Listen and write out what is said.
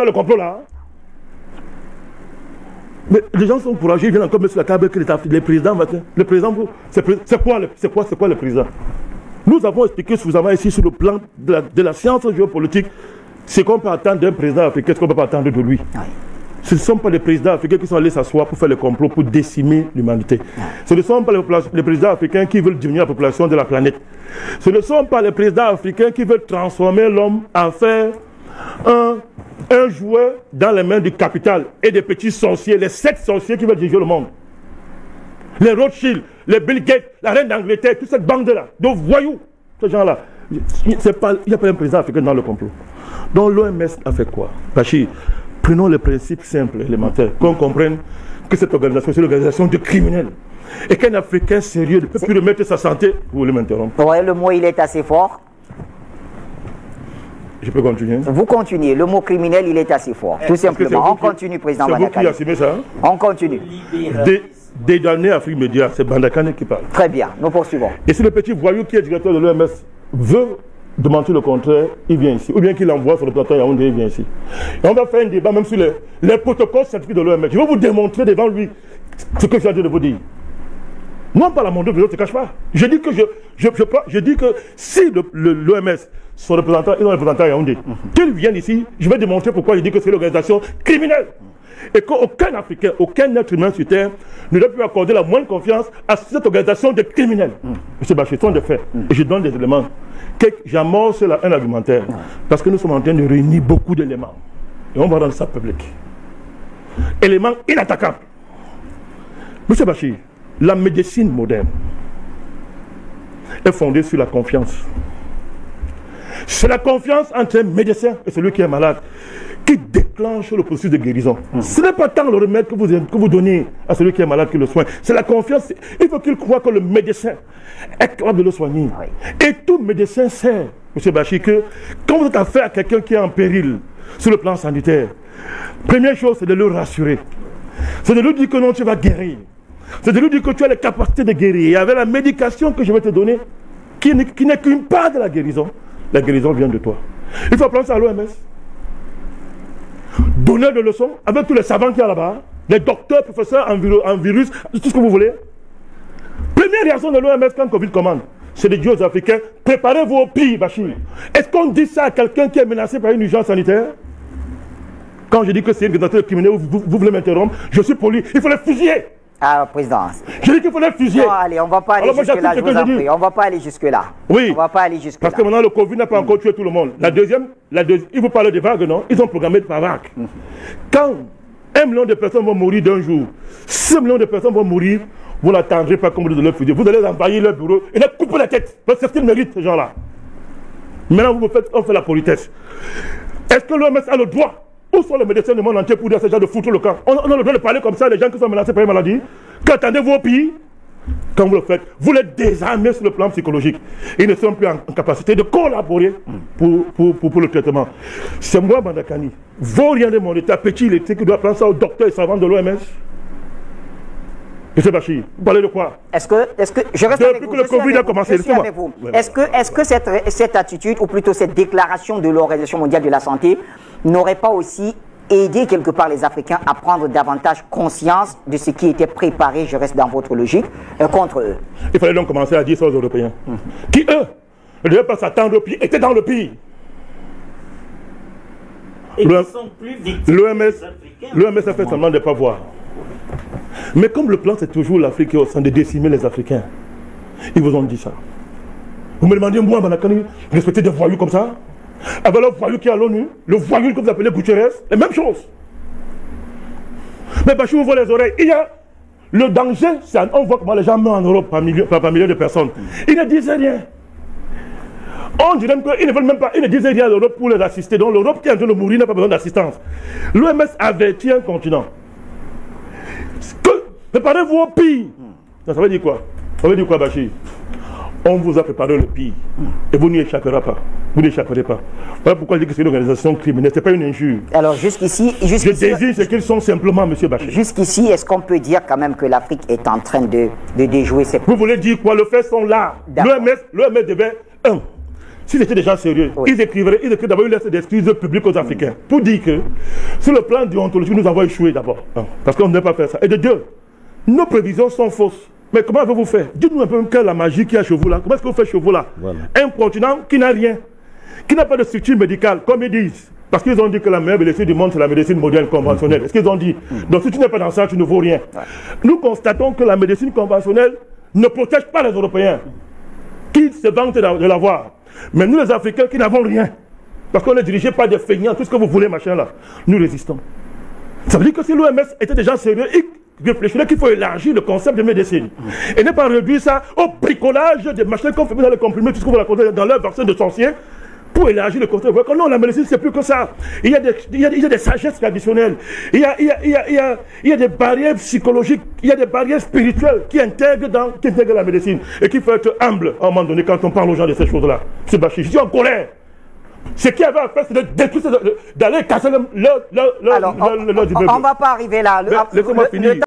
le complot là. Mais les gens sont courageux, ils viennent encore mettre sur la table que les présidents, c'est quoi le président? Nous avons expliqué suffisamment ici sur le plan de la science géopolitique ce qu'on peut attendre d'un président africain, ce qu'on ne peut pas attendre de lui. Oui. Ce ne sont pas les présidents africains qui sont allés s'asseoir pour faire le complot, pour décimer l'humanité. Ce ne sont pas les présidents africains qui veulent diminuer la population de la planète. Ce ne sont pas les présidents africains qui veulent transformer l'homme en faire un jouet dans les mains du capital et des petits sorciers, les 7 sorciers qui veulent diriger le monde. Les Rothschild, les Bill Gates, la reine d'Angleterre, toute cette bande-là, de voyous, ces gens-là. Il n'y a pas un président africain dans le complot. Donc l'OMS a fait quoi? Bachir, prenons les principes simples, élémentaires, qu'on comprenne que cette organisation, c'est l'organisation de criminels. Et qu'un Africain sérieux ne peut plus remettre sa santé. Vous voulez m'interrompre? Ouais, le mot, il est assez fort. Je peux continuer? Vous continuez. Le mot criminel, il est assez fort. Tout simplement. On continue, président Bandakane. C'est vous qui assumez ça? On continue. Des données Afrique Média, c'est Bandakane qui parle. Très bien, nous poursuivons. Et si le petit voyou qui est directeur de l'OMS veut démentir le contraire, il vient ici. Ou bien qu'il envoie sur le plateau Yaoundé, il vient ici. Et on va faire un débat même sur les protocoles scientifiques de l'OMS. Je vais vous démontrer devant lui ce que j'ai de vous dire. Non, pas la monde, je ne te cache pas. Je dis que je dis que si l'OMS, son représentant, ils ont un représentant à Yaoundé, qu'ils viennent ici, je vais démontrer pourquoi je dis que c'est l'organisation criminelle. Et qu'aucun Africain, aucun être humain sur Terre ne doit plus accorder la moindre confiance à cette organisation de criminels. M. Bachir, ce sont des faits. Et je donne des éléments. J'amorce un argumentaire. Parce que nous sommes en train de réunir beaucoup d'éléments. Et on va rendre ça public. Éléments inattaquables. M. Bachir, la médecine moderne est fondée sur la confiance. C'est la confiance entre un médecin et celui qui est malade qui déclenche le processus de guérison. Ce n'est pas tant le remède que vous donnez à celui qui est malade qui le soigne. C'est la confiance. Il faut qu'il croie que le médecin est capable de le soigner. Oui. Et tout médecin sait, M. Bachir, que quand vous êtes affaire à quelqu'un qui est en péril sur le plan sanitaire, première chose, c'est de le rassurer. C'est de lui dire que non, tu vas guérir. C'est de lui dire que tu as les capacités de guérir. Et avec la médication que je vais te donner, qui n'est qu'une part de la guérison vient de toi. Il faut prendre ça à l'OMS. Donner des leçons avec tous les savants qu'il y a là-bas, les docteurs, professeurs en virus, tout ce que vous voulez. Première réaction de l'OMS quand Covid commande, c'est de dire aux Africains, préparez-vous au pire, Bachir. Est-ce qu'on dit ça à quelqu'un qui est menacé par une urgence sanitaire? Quand je dis que c'est une organisation criminelle, vous voulez m'interrompre, je suis poli, il faut les fusiller. Ah, président. Je dis qu'il faut les fusiller. Non, allez, on ne va pas aller jusque-là, je vous en prie. On ne va pas aller jusque-là. Oui. On va pas aller jusque-là. Parce que maintenant, le Covid n'a pas encore tué tout le monde. La deuxième, il vous parle de vagues, non? Ils ont programmé par vague. Quand 1 million de personnes vont mourir d'un jour, 6 millions de personnes vont mourir, vous n'attendrez pas comme de leur fusiller. Vous allez envahir leur bureau et leur couper la tête. Parce que c'est ce qu'ils méritent, ces gens-là. Maintenant, on fait la politesse. Est-ce que l'OMS a le droit? Où sont les médecins du monde entier pour dire à ces gens de foutre le camp? On a le droit de parler comme ça, les gens qui sont menacés par une maladie. Qu'attendez-vous au pays? Quand vous le faites, vous les désarmez sur le plan psychologique. Ils ne sont plus en capacité de collaborer pour le traitement. C'est moi, Bandakane. Vaurien mon état, petit électrique, qui doit prendre ça au docteur et savant de l'OMS. M. Bachir, vous parlez de quoi? Est-ce que je reste avec vous? Depuis que le Covid a commencé, est-ce que cette attitude, ou plutôt cette déclaration de l'Organisation mondiale de la santé, n'aurait pas aussi aidé quelque part les Africains à prendre davantage conscience de ce qui était préparé, je reste dans votre logique, contre eux? Il fallait donc commencer à dire ça aux Européens, qui eux ne devaient pas s'attendre au pays, étaient dans le pays. L'OMS a fait semblant de ne pas voir. Mais comme le plan c'est toujours l'Afrique qui est au centre de décimer les Africains, ils vous ont dit ça. Vous me demandez, moi, Bandakane, respecter des voyous comme ça? Avec le voyou qui est à l'ONU, le voyou que vous appelez Guterres, la même chose. Mais Bachir ouvre les oreilles. Il y a le danger, on voit comment les gens meurent en Europe par milliers de personnes. Ils ne disent rien. On dirait qu'ils ne veulent même pas, ils ne disent rien à l'Europe pour les assister. Donc l'Europe qui est en train de mourir n'a pas besoin d'assistance. L'OMS avertit un continent. Préparez-vous au pire. Ça veut dire quoi? Ça veut dire quoi, Bachir? On vous a préparé le pire. Et vous n'y échapperez pas. Vous n'échapperez pas. Voilà pourquoi je dis que c'est une organisation criminelle. Ce n'est pas une injure. Alors jusqu'ici... Je désigne ce qu'ils sont simplement, M. Bachir. Jusqu'ici, est-ce qu'on peut dire quand même que l'Afrique est en train de déjouer ses... Vous voulez dire quoi? Les faits sont là. L'OMS devait, s'ils étaient déjà sérieux, ils écrivraient d'abord une lettre d'excuses publique aux Africains pour dire que sur le plan déontologique, nous avons échoué d'abord. Parce qu'on ne devait pas faire ça. Et de deux, nos prévisions sont fausses. Mais comment avez-vous fait? Dites-nous un peu quelle est la magie qu'il y a chez vous là. Comment est-ce que vous faites chez vous là? Un continent qui n'a rien, qui n'a pas de structure médicale, comme ils disent. Parce qu'ils ont dit que la meilleure médecine du monde, c'est la médecine moderne conventionnelle. Est-ce qu'ils ont dit? Donc si tu n'es pas dans ça, tu ne vaux rien. Nous constatons que la médecine conventionnelle ne protège pas les Européens, qui se vantent de l'avoir. Mais nous, les Africains, qui n'avons rien, parce qu'on est dirigé par des feignants, tout ce que vous voulez, machin là, nous résistons. Ça veut dire que si l'OMS était déjà sérieux, il réfléchirait qu'il faut élargir le concept de médecine. Et ne pas réduire ça au bricolage des machins qu'on fait dans les comprimés, tout ce que vous racontez dans leur vaccin de sorcier, pour élargir le concept. Non, la médecine, c'est plus que ça. Il y a des sagesses traditionnelles. Il y a des barrières psychologiques, il y a des barrières spirituelles qui intègrent la médecine. Et qu'il faut être humble à un moment donné quand on parle aux gens de ces choses-là. C'est Bachir, je suis en colère. Ce qu'il y avait à faire, c'est de détruire, d'aller casser leur Alors, on ne va pas arriver là. Laissez-moi finir.